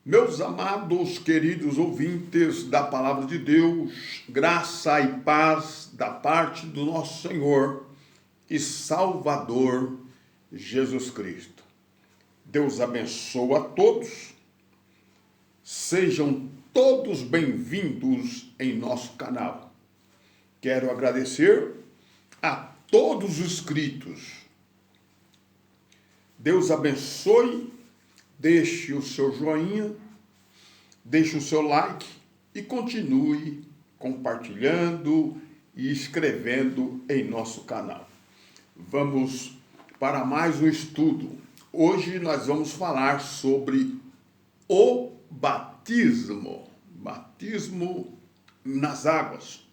Meus amados, queridos ouvintes da Palavra de Deus, graça e paz da parte do nosso Senhor e Salvador Jesus Cristo. Deus abençoe a todos, sejam todos bem-vindos em nosso canal. Quero agradecer a todos os inscritos. Deus abençoe. Deixe o seu joinha, deixe o seu like e continue compartilhando e escrevendo em nosso canal. Vamos para mais um estudo. Hoje nós vamos falar sobre o batismo. Batismo nas águas.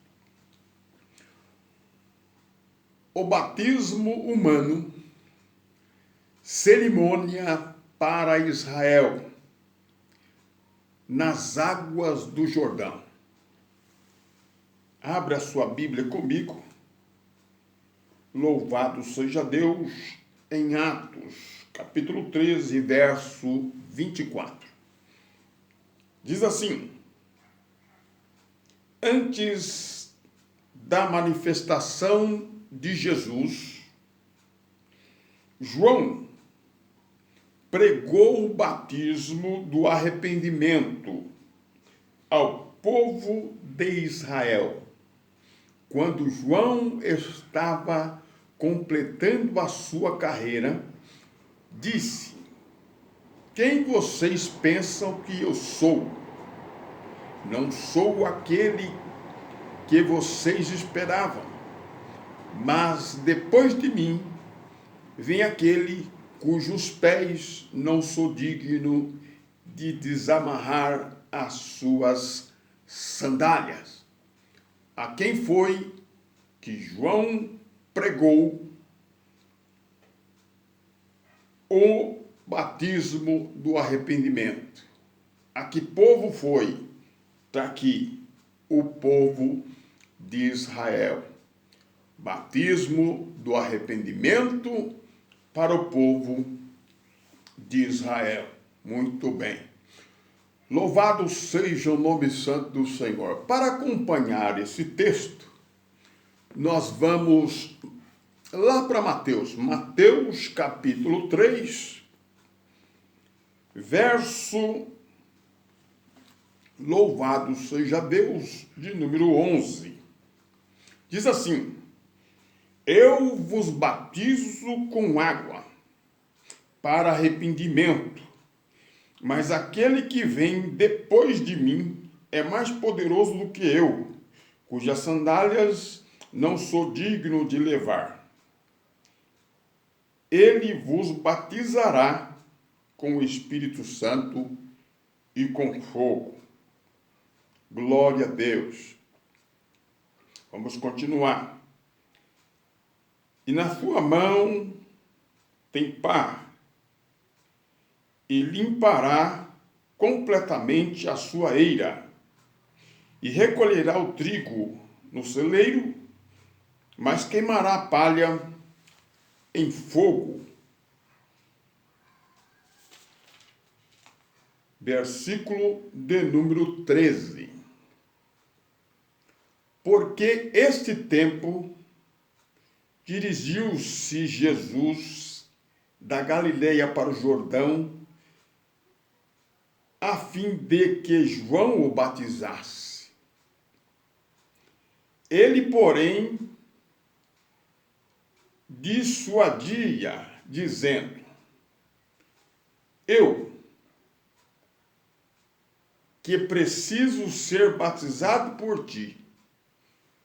O batismo humano, cerimônia para Israel, nas águas do Jordão. Abra sua Bíblia comigo. Louvado seja Deus, em Atos, capítulo 13, verso 24. Diz assim: antes da manifestação de Jesus, João pregou o batismo do arrependimento ao povo de Israel. Quando João estava completando a sua carreira, disse: quem vocês pensam que eu sou? Não sou aquele que vocês esperavam, mas depois de mim vem aquele cujos pés não sou digno de desamarrar as suas sandálias. A quem foi que João pregou o batismo do arrependimento? A que povo foi? Está aqui, o povo de Israel. Batismo do arrependimento para o povo de Israel. Muito bem. Louvado seja o nome santo do Senhor. Para acompanhar esse texto, nós vamos lá para Mateus. Mateus capítulo 3, verso, louvado seja Deus, de número 11. Diz assim: eu vos batizo com água para arrependimento, mas aquele que vem depois de mim é mais poderoso do que eu, cujas sandálias não sou digno de levar. Ele vos batizará com o Espírito Santo e com fogo. Glória a Deus. Vamos continuar. E na sua mão tem pá, e limpará completamente a sua eira, e recolherá o trigo no celeiro, mas queimará a palha em fogo. Versículo de número 13. Porque este tempo dirigiu-se Jesus da Galileia para o Jordão, a fim de que João o batizasse. Ele, porém, dissuadia, dizendo: eu, que preciso ser batizado por ti,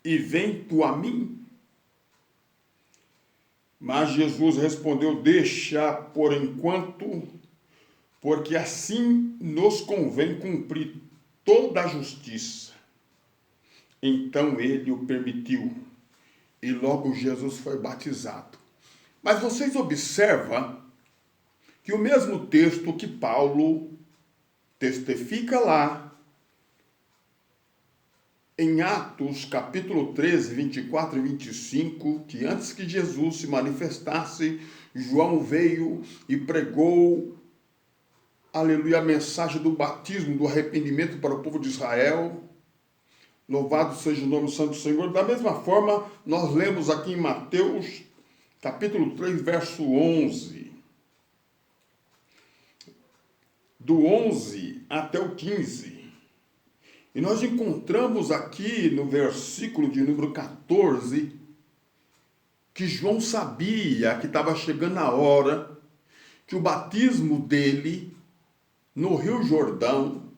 e vem tu a mim? Mas Jesus respondeu: deixa por enquanto, porque assim nos convém cumprir toda a justiça. Então ele o permitiu, e logo Jesus foi batizado. Mas vocês observam que o mesmo texto que Paulo testifica lá, em Atos, capítulo 13, 24 e 25, que antes que Jesus se manifestasse, João veio e pregou aleluia, a mensagem do batismo, do arrependimento para o povo de Israel. Louvado seja o nome santo do Senhor. Da mesma forma, nós lemos aqui em Mateus, capítulo 3, verso 11. Do 11 até o 15. E nós encontramos aqui no versículo de número 14, que João sabia que estava chegando a hora que o batismo dele no Rio Jordão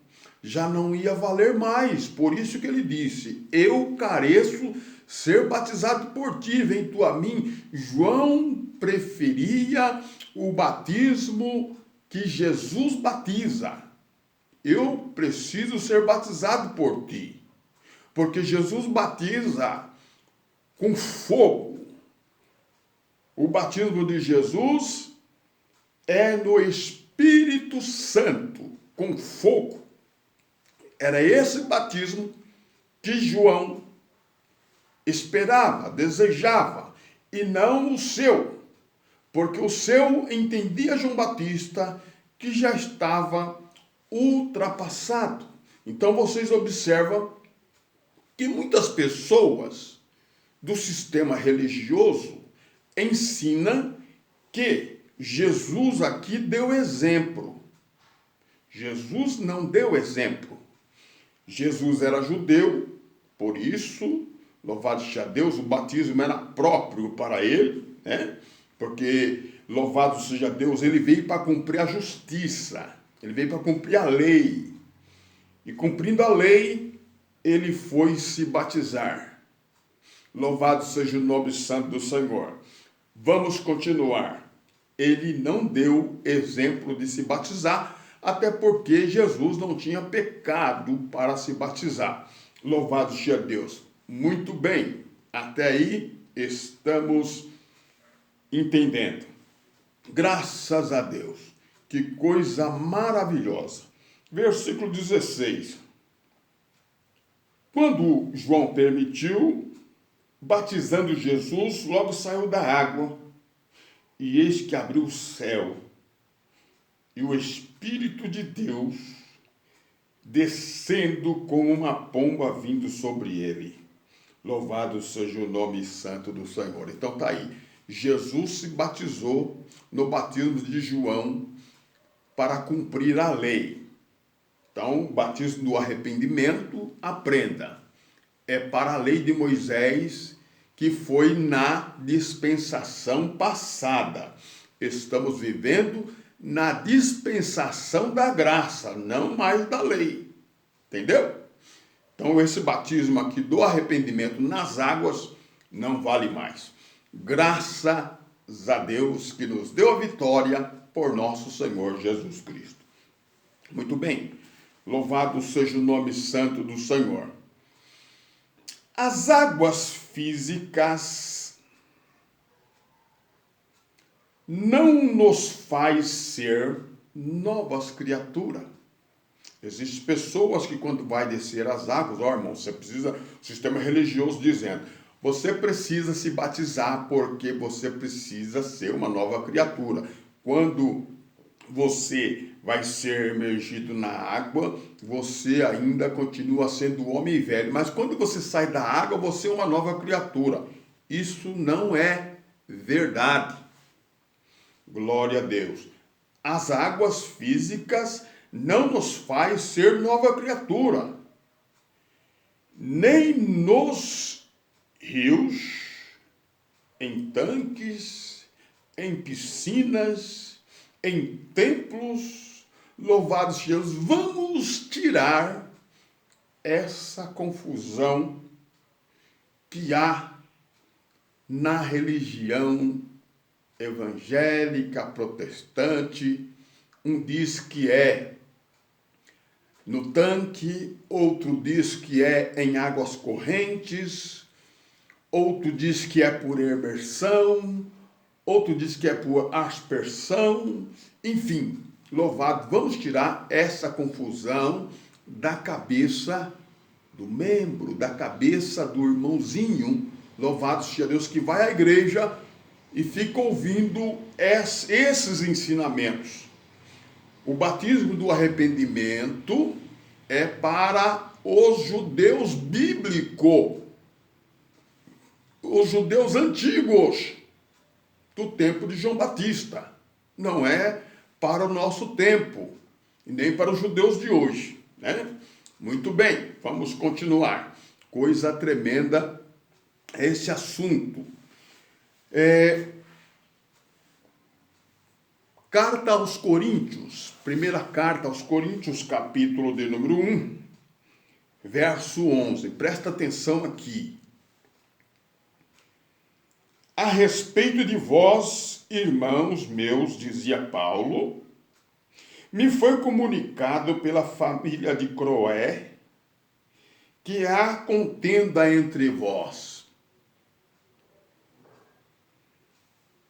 já não ia valer mais. Por isso que ele disse: eu careço ser batizado por ti, vem tu a mim. João preferia o batismo que Jesus batiza. Eu preciso ser batizado por ti, porque Jesus batiza com fogo. O batismo de Jesus é no Espírito Santo, com fogo. Era esse batismo que João esperava, desejava, e não o seu, porque o seu entendia João Batista que já estava ultrapassado. Então vocês observam que muitas pessoas do sistema religioso ensinam que Jesus aqui deu exemplo. Jesus não deu exemplo. Jesus era judeu, por isso, louvado seja Deus, o batismo era próprio para ele, né? Porque, louvado seja Deus, ele veio para cumprir a justiça, ele veio para cumprir a lei. E cumprindo a lei, ele foi se batizar. Louvado seja o nome santo do Senhor. Vamos continuar. Ele não deu exemplo de se batizar, até porque Jesus não tinha pecado para se batizar. Louvado seja Deus. Muito bem, até aí estamos entendendo. Graças a Deus. Que coisa maravilhosa. Versículo 16. Quando João permitiu, batizando Jesus, logo saiu da água, e eis que abriu o céu, e o Espírito de Deus descendo como uma pomba vindo sobre ele. Louvado seja o nome santo do Senhor. Então tá aí. Jesus se batizou no batismo de João para cumprir a lei. Então, o batismo do arrependimento, aprenda, é para a lei de Moisés, que foi na dispensação passada. Estamos vivendo na dispensação da graça, não mais da lei. Entendeu? Então, esse batismo aqui do arrependimento nas águas não vale mais. Graças a Deus que nos deu a vitória por nosso Senhor Jesus Cristo. Muito bem. Louvado seja o nome santo do Senhor. As águas físicas não nos faz ser novas criaturas. Existem pessoas que quando vai descer as águas, irmão, você precisa, sistema religioso dizendo, você precisa se batizar porque você precisa ser uma nova criatura. Quando você vai ser emergido na água, você ainda continua sendo homem velho. Mas quando você sai da água, você é uma nova criatura. Isso não é verdade. Glória a Deus. As águas físicas não nos faz ser nova criatura. Nem nos rios, em tanques, em piscinas, em templos, louvado seja Deus, vamos tirar essa confusão que há na religião evangélica, protestante. Um diz que é no tanque, outro diz que é em águas correntes, outro diz que é por imersão, outro diz que é por aspersão, enfim, louvado, vamos tirar essa confusão da cabeça do membro, da cabeça do irmãozinho, louvado seja Deus, que vai à igreja e fica ouvindo esses ensinamentos. O batismo do arrependimento é para os judeus bíblicos, os judeus antigos, do tempo de João Batista. Não é para o nosso tempo, e nem para os judeus de hoje, né? Muito bem, vamos continuar. Coisa tremenda esse assunto. Carta aos Coríntios, primeira carta aos Coríntios, capítulo de número 1, verso 11. Presta atenção aqui. A respeito de vós, irmãos meus, dizia Paulo, me foi comunicado pela família de Cloé que há contenda entre vós.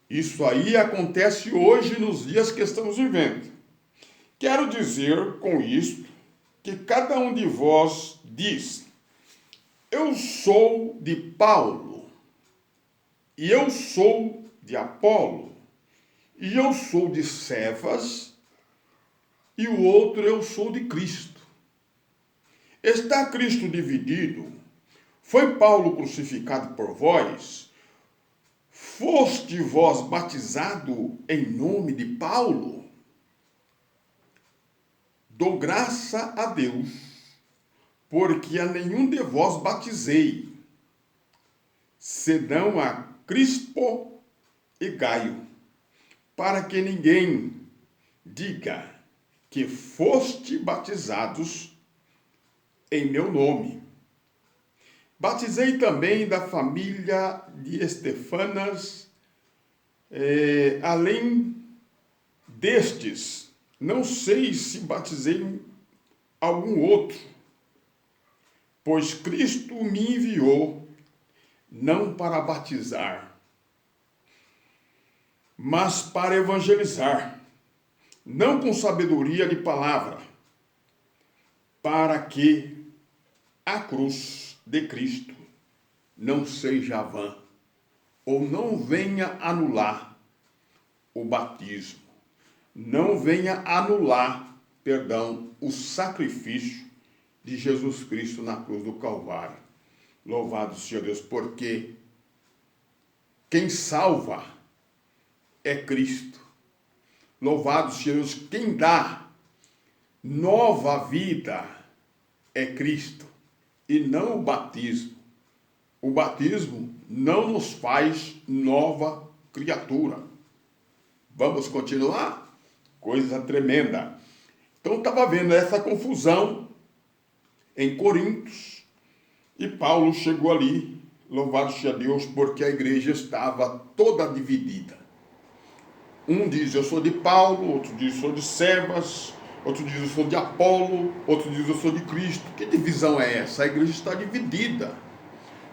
Isso aí acontece hoje nos dias que estamos vivendo. Quero dizer com isto que cada um de vós diz, eu sou de Paulo, e eu sou de Apolo, e eu sou de Cefas, e o outro eu sou de Cristo. Está Cristo dividido? Foi Paulo crucificado por vós? Foste vós batizado em nome de Paulo? Dou graça a Deus, porque a nenhum de vós batizei, senão a Crispo e Gaio, para que ninguém diga que foste batizados em meu nome. Batizei também da família de Estefanas, além destes, não sei se batizei algum outro, pois Cristo me enviou não para batizar, mas para evangelizar, não com sabedoria de palavra, para que a cruz de Cristo não seja vã, ou não venha anular o batismo, não venha anular, o sacrifício de Jesus Cristo na cruz do Calvário. Louvado seja Deus, porque quem salva é Cristo. Louvado seja Deus, quem dá nova vida é Cristo, e não o batismo. O batismo não nos faz nova criatura. Vamos continuar? Coisa tremenda. Então, estava vendo essa confusão em Coríntios, e Paulo chegou ali, louvado seja Deus, porque a igreja estava toda dividida. Um diz, eu sou de Paulo, outro diz, eu sou de Cefas, outro diz, eu sou de Apolo, outro diz, eu sou de Cristo. Que divisão é essa? A igreja está dividida.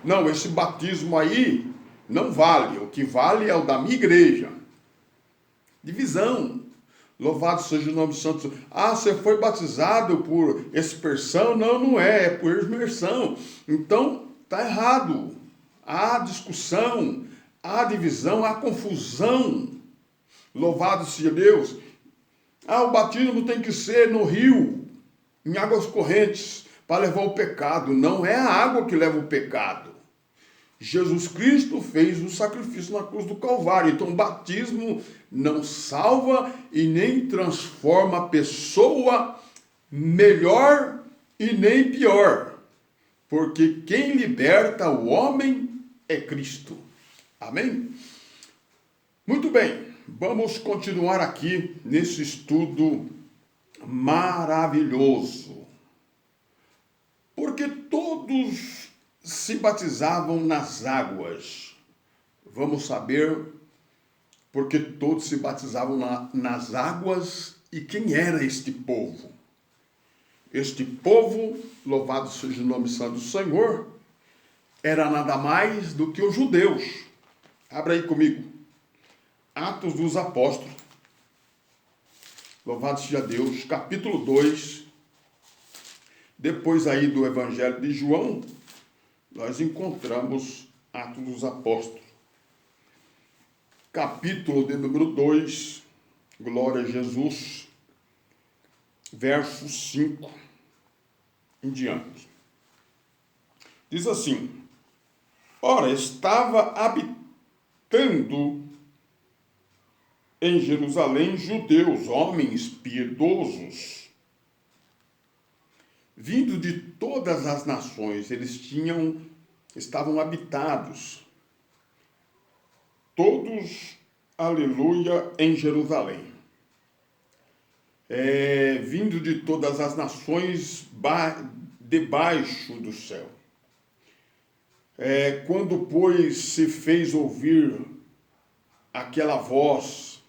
Não, esse batismo aí não vale. O que vale é o da minha igreja. Divisão. Louvado seja o nome santo. Ah, você foi batizado por aspersão? Não, não é por imersão. Então, está errado. Há discussão, há divisão, há confusão. Louvado seja Deus. Ah, o batismo tem que ser no rio, em águas correntes, para levar o pecado. Não é a água que leva o pecado. Jesus Cristo fez o sacrifício na cruz do Calvário. Então, o batismo não salva e nem transforma a pessoa melhor e nem pior. Porque quem liberta o homem é Cristo. Amém? Muito bem, vamos continuar aqui nesse estudo maravilhoso. Porque todos se batizavam nas águas. Vamos saber porque todos se batizavam nas águas e quem era este povo. Este povo, louvado seja o nome santo do Senhor, era nada mais do que os judeus. Abra aí comigo. Atos dos Apóstolos. Louvado seja Deus. Capítulo 2. Depois aí do Evangelho de João, nós encontramos Atos dos Apóstolos. Capítulo de número 2, glória a Jesus. verso 5 em diante. Diz assim: ora, estava habitando em Jerusalém judeus, homens piedosos, vindo de todas as nações. Eles estavam habitados, todos, aleluia, em Jerusalém. Vindo de todas as nações debaixo do céu. Quando, pois, se fez ouvir aquela voz,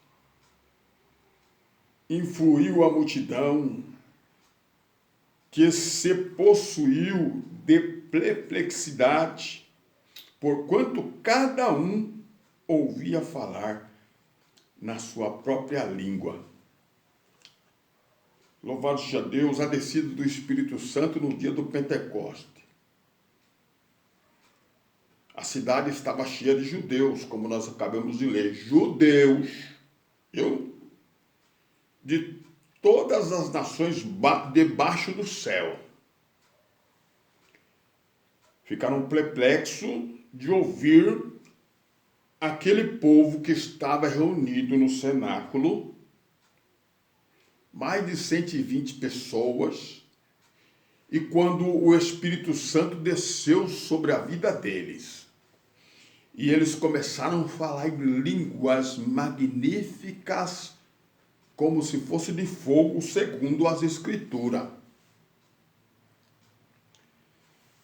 influiu a multidão, que se possuiu de perplexidade, porquanto cada um ouvia falar na sua própria língua. Louvado seja Deus, a descida do Espírito Santo no dia do Pentecoste. A cidade estava cheia de judeus, como nós acabamos de ler. Judeus, de todas as nações debaixo do céu. Ficaram perplexos de ouvir aquele povo que estava reunido no cenáculo, mais de 120 pessoas, e quando o Espírito Santo desceu sobre a vida deles, e eles começaram a falar em línguas magníficas, como se fosse de fogo, segundo as Escrituras.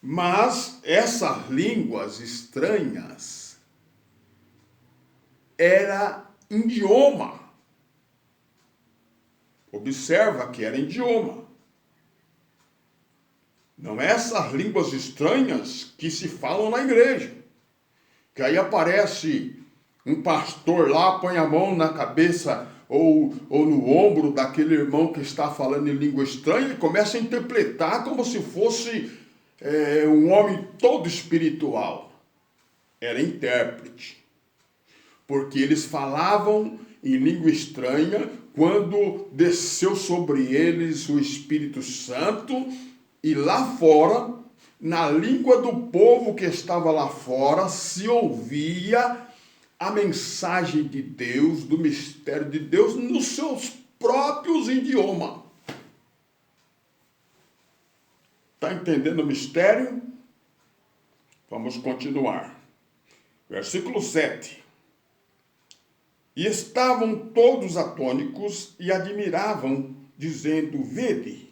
Mas essas línguas estranhas era idioma. Observa que era idioma. Não é essas línguas estranhas que se falam na igreja. Que aí aparece um pastor lá, põe a mão na cabeça ou no ombro daquele irmão que está falando em língua estranha e começa a interpretar como se fosse um homem todo espiritual. Era intérprete. Porque eles falavam em língua estranha quando desceu sobre eles o Espírito Santo, e lá fora, na língua do povo que estava lá fora, se ouvia a mensagem de Deus, do mistério de Deus, nos seus próprios idiomas. Está entendendo o mistério? Vamos continuar. Versículo 7. E estavam todos atônicos e admiravam, dizendo: vede,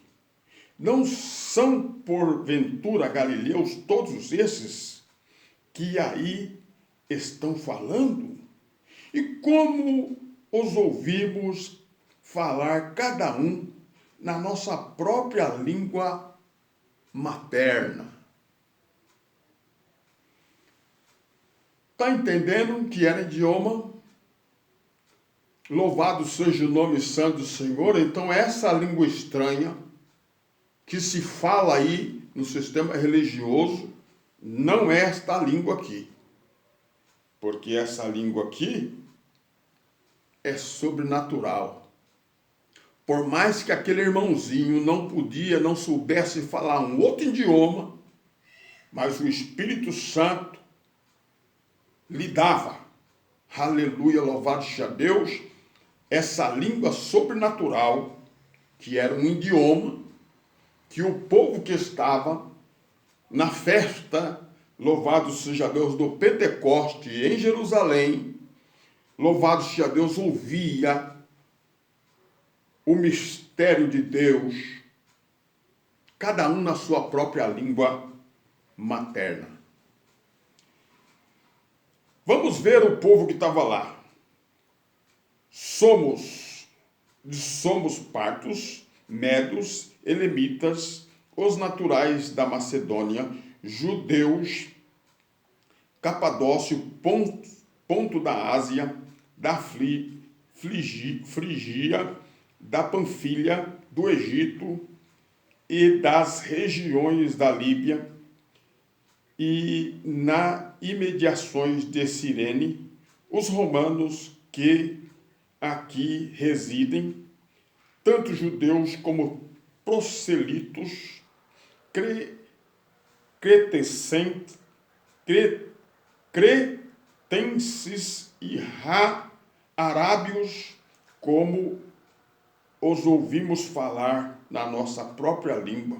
não são porventura galileus todos esses que aí estão falando? E como os ouvimos falar cada um na nossa própria língua materna? Está entendendo que era idioma? Louvado seja o nome santo do Senhor. Então essa língua estranha que se fala aí no sistema religioso não é esta língua aqui. Porque essa língua aqui é sobrenatural. Por mais que aquele irmãozinho não soubesse falar um outro idioma, mas o Espírito Santo lhe dava, aleluia, louvado seja Deus, essa língua sobrenatural, que era um idioma, que o povo que estava na festa, louvado seja Deus, do Pentecoste em Jerusalém, louvado seja Deus, ouvia o mistério de Deus, cada um na sua própria língua materna. Vamos ver o povo que estava lá. Somos partos, medos, elamitas, os naturais da Macedônia, judeus, Capadócio, ponto da Ásia, da Frigia, da Panfilha, do Egito e das regiões da Líbia e na imediações de Cirene, os romanos que aqui residem, tanto judeus como proselitos, cretenses e arábios, como os ouvimos falar na nossa própria língua,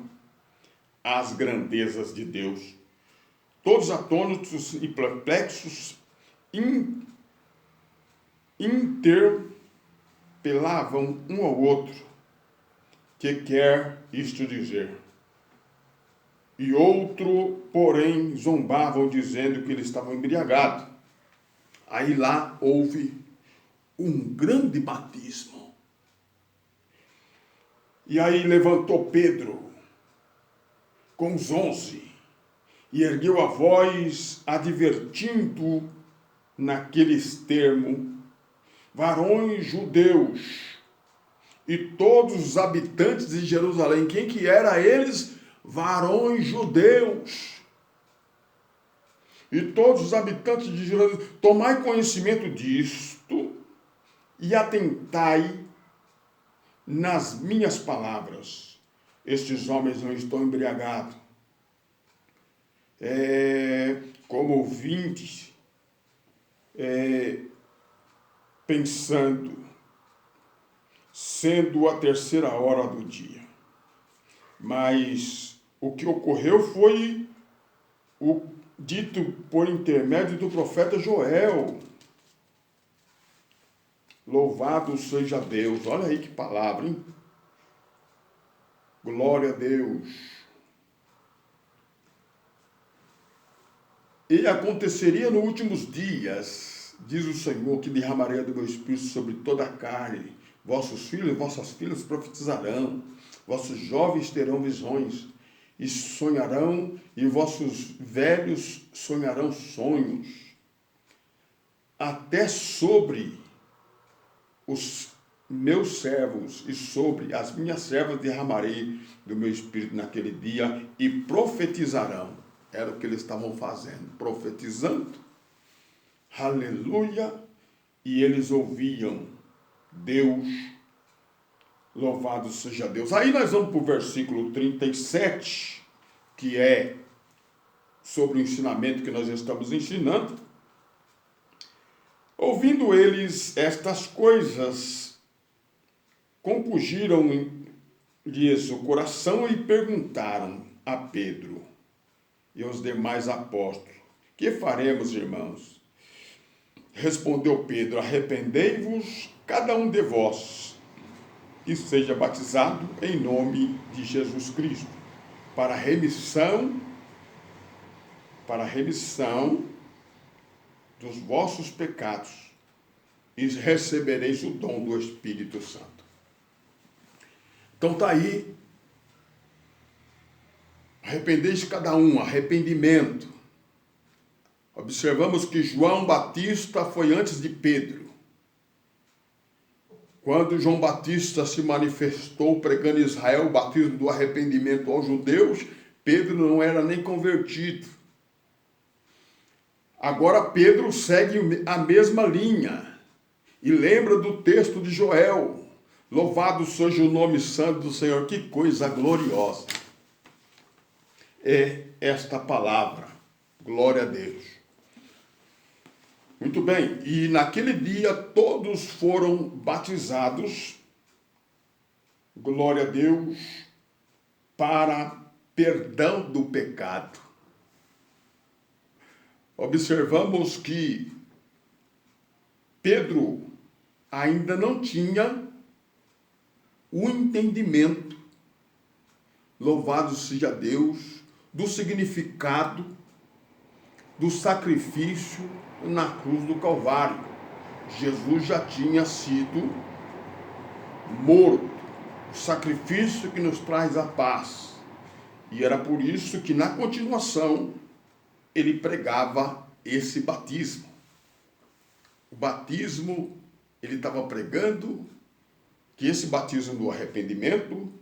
as grandezas de Deus. Todos atônitos e perplexos interpelavam um ao outro: que quer isto dizer? E outro, porém, zombavam, dizendo que ele estava embriagado. Aí lá houve um grande batismo. E aí levantou Pedro com os 11 e ergueu a voz, advertindo naqueles termos: varões judeus e todos os habitantes de Jerusalém. Quem que era eles? Varões judeus e todos os habitantes de Jerusalém, tomai conhecimento disto e atentai nas minhas palavras. Estes homens não estão embriagados, como ouvintes, pensando, sendo a 3ª hora do dia. Mas o que ocorreu foi o dito por intermédio do profeta Joel. Louvado seja Deus. Olha aí que palavra, hein? Glória a Deus. E aconteceria nos últimos dias, diz o Senhor, que derramaria do meu Espírito sobre toda a carne. Vossos filhos e vossas filhas profetizarão, vossos jovens terão visões e sonharão, e vossos velhos sonharão sonhos. Até sobre os meus servos e sobre as minhas servas derramarei do meu Espírito naquele dia e profetizarão. Era o que eles estavam fazendo, profetizando. Aleluia! E eles ouviam Deus. Louvado seja Deus. Aí nós vamos para o versículo 37, que é sobre o ensinamento que nós estamos ensinando. Ouvindo eles estas coisas, compungiram-lhes o coração e perguntaram a Pedro e aos demais apóstolos: que faremos, irmãos? Respondeu Pedro: arrependei-vos, cada um de vós, e seja batizado em nome de Jesus Cristo, para a remissão dos vossos pecados, e recebereis o dom do Espírito Santo. Então está aí, arrependei-vos cada um, arrependimento. Observamos que João Batista foi antes de Pedro. Quando João Batista se manifestou pregando em Israel o batismo do arrependimento aos judeus, Pedro não era nem convertido. Agora Pedro segue a mesma linha e lembra do texto de Joel: louvado seja o nome santo do Senhor. Que coisa gloriosa é esta palavra, glória a Deus. Muito bem, e naquele dia todos foram batizados, glória a Deus, para perdão do pecado. Observamos que Pedro ainda não tinha o entendimento, louvado seja Deus, do significado do sacrifício na cruz do Calvário. Jesus já tinha sido morto, o sacrifício que nos traz a paz. E era por isso que na continuação ele pregava esse batismo. O batismo, ele estava pregando que esse batismo do arrependimento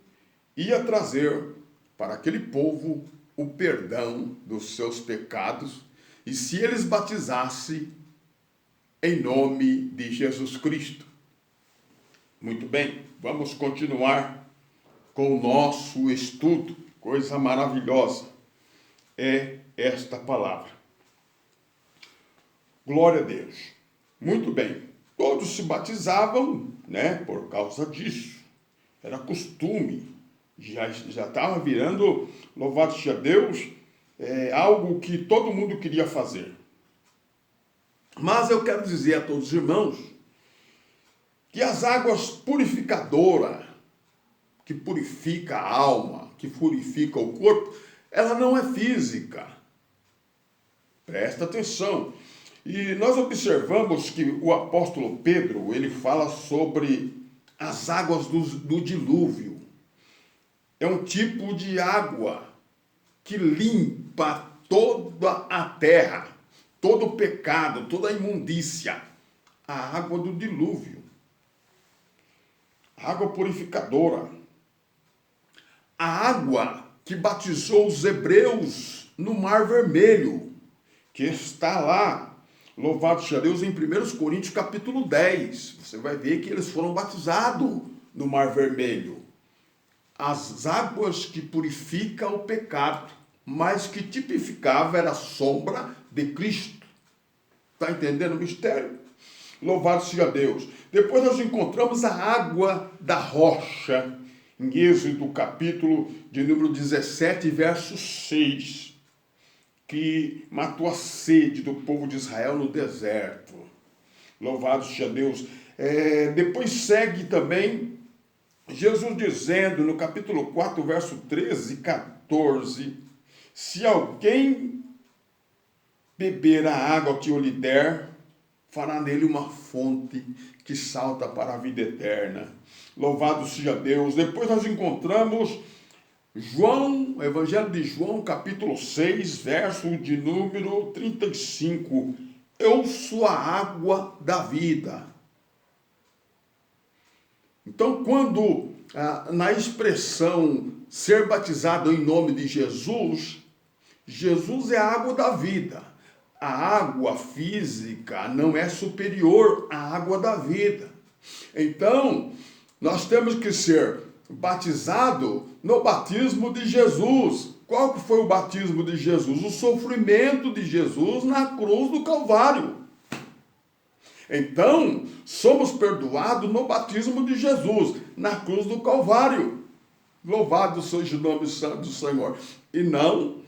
ia trazer para aquele povo o perdão dos seus pecados, e se eles batizassem em nome de Jesus Cristo. Muito bem, vamos continuar com o nosso estudo. Coisa maravilhosa é esta palavra. Glória a Deus. Muito bem, todos se batizavam, por causa disso. Era costume, já estava virando, louvado seja Deus, algo que todo mundo queria fazer. Mas eu quero dizer a todos os irmãos que as águas purificadoras, que purifica a alma, que purifica o corpo, ela não é física. Presta atenção. E nós observamos que o apóstolo Pedro, ele fala sobre as águas do dilúvio. É um tipo de água que limpa toda a terra, todo o pecado, toda a imundícia. A água do dilúvio. Água purificadora. A água que batizou os hebreus no Mar Vermelho, que está lá, louvado seja Deus, em 1 Coríntios capítulo 10. Você vai ver que eles foram batizados no Mar Vermelho. As águas que purificam o pecado, mas que tipificava era a sombra de Cristo. Está entendendo o mistério? Louvado seja Deus. Depois nós encontramos a água da rocha, em Êxodo capítulo de número 17, verso 6, que matou a sede do povo de Israel no deserto. Louvado seja Deus. Depois segue também Jesus dizendo no capítulo 4, verso 13 e 14, se alguém beber a água que eu lhe der, fará nele uma fonte que salta para a vida eterna. Louvado seja Deus. Depois nós encontramos Evangelho de João, capítulo 6, verso de número 35. Eu sou a água da vida. Então, quando na expressão ser batizado em nome de Jesus, Jesus é a água da vida. A água física não é superior à água da vida. Então, nós temos que ser batizado no batismo de Jesus. Qual que foi o batismo de Jesus? O sofrimento de Jesus na cruz do Calvário. Então, somos perdoados no batismo de Jesus, na cruz do Calvário. Louvado seja o nome santo do Senhor. E não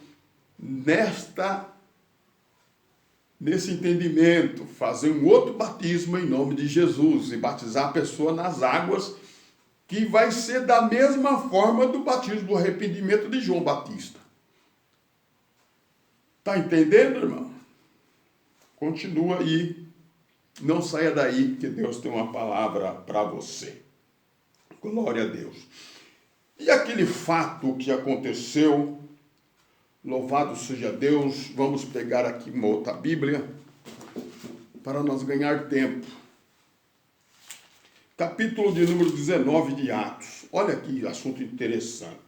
nesse entendimento, fazer um outro batismo em nome de Jesus e batizar a pessoa nas águas, que vai ser da mesma forma do batismo do arrependimento de João Batista. Está entendendo, irmão? Continua aí, não saia daí, que Deus tem uma palavra para você. Glória a Deus. E aquele fato que aconteceu, louvado seja Deus, vamos pegar aqui uma outra Bíblia, para nós ganhar tempo. Capítulo de número 19 de Atos. Olha que assunto interessante.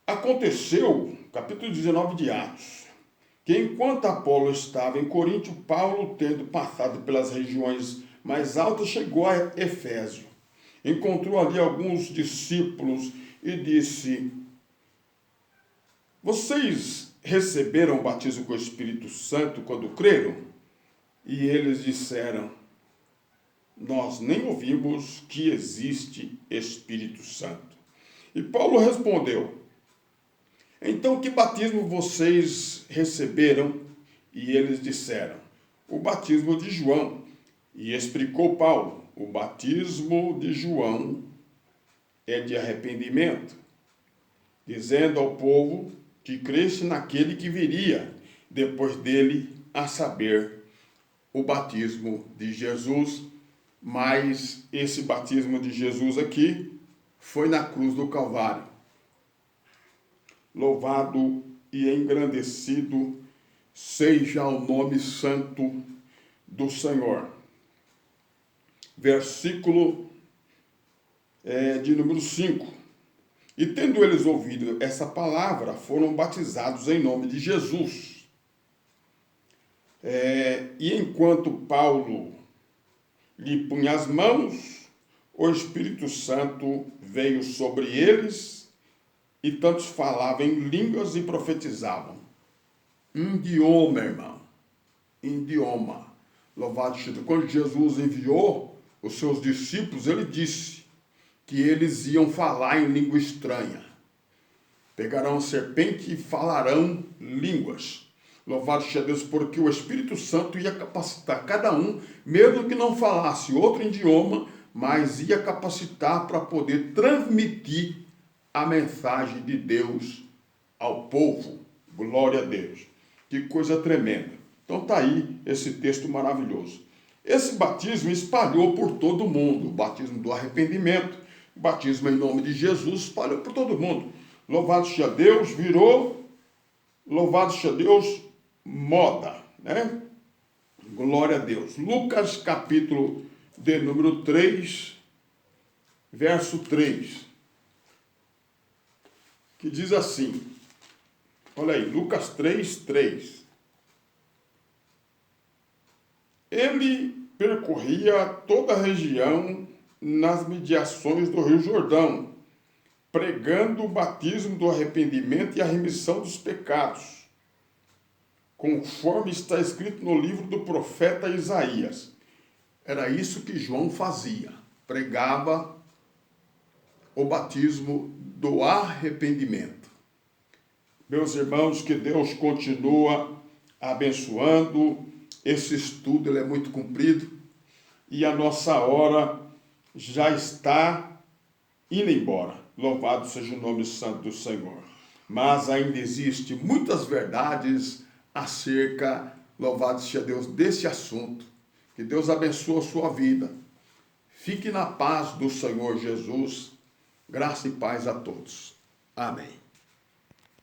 Aconteceu, capítulo 19 de Atos, que enquanto Apolo estava em Corinto, Paulo, tendo passado pelas regiões mais altas, chegou a Efésio. Encontrou ali alguns discípulos e disse: vocês receberam o batismo com o Espírito Santo quando creram? E eles disseram: nós nem ouvimos que existe Espírito Santo. E Paulo respondeu: então que batismo vocês receberam? E eles disseram: o batismo de João. E explicou Paulo: o batismo de João é de arrependimento, dizendo ao povo que cresce naquele que viria depois dele, a saber, o batismo de Jesus. Mas esse batismo de Jesus aqui foi na cruz do Calvário. Louvado e engrandecido seja o nome santo do Senhor. Versículo de número 5. E tendo eles ouvido essa palavra, foram batizados em nome de Jesus. E enquanto Paulo lhe punha as mãos, o Espírito Santo veio sobre eles, e tantos falavam em línguas e profetizavam. Idioma, irmão. Idioma. Louvado seja Deus. Quando Jesus enviou os seus discípulos, ele disse que eles iam falar em língua estranha. Pegarão a serpente e falarão línguas. Louvado seja Deus, porque o Espírito Santo ia capacitar cada um, mesmo que não falasse outro idioma, mas ia capacitar para poder transmitir a mensagem de Deus ao povo. Glória a Deus. Que coisa tremenda. Então está aí esse texto maravilhoso. Esse batismo espalhou por todo mundo. O batismo do arrependimento, o batismo em nome de Jesus espalhou por todo mundo. Louvado seja Deus, virou, louvado seja Deus, moda, né? Glória a Deus. Lucas capítulo de número 3, verso 3, que diz assim, olha aí, Lucas 3, 3. Ele percorria toda a região nas mediações do Rio Jordão, pregando o batismo do arrependimento e a remissão dos pecados, conforme está escrito no livro do profeta Isaías. Era isso que João fazia, pregava o batismo do arrependimento. Meus irmãos, que Deus continua abençoando. Esse estudo ele é muito comprido e a nossa hora já está indo embora. Louvado seja o nome santo do Senhor. Mas ainda existe muitas verdades acerca, louvado seja Deus, desse assunto. Que Deus abençoe a sua vida. Fique na paz do Senhor Jesus. Graça e paz a todos. Amém.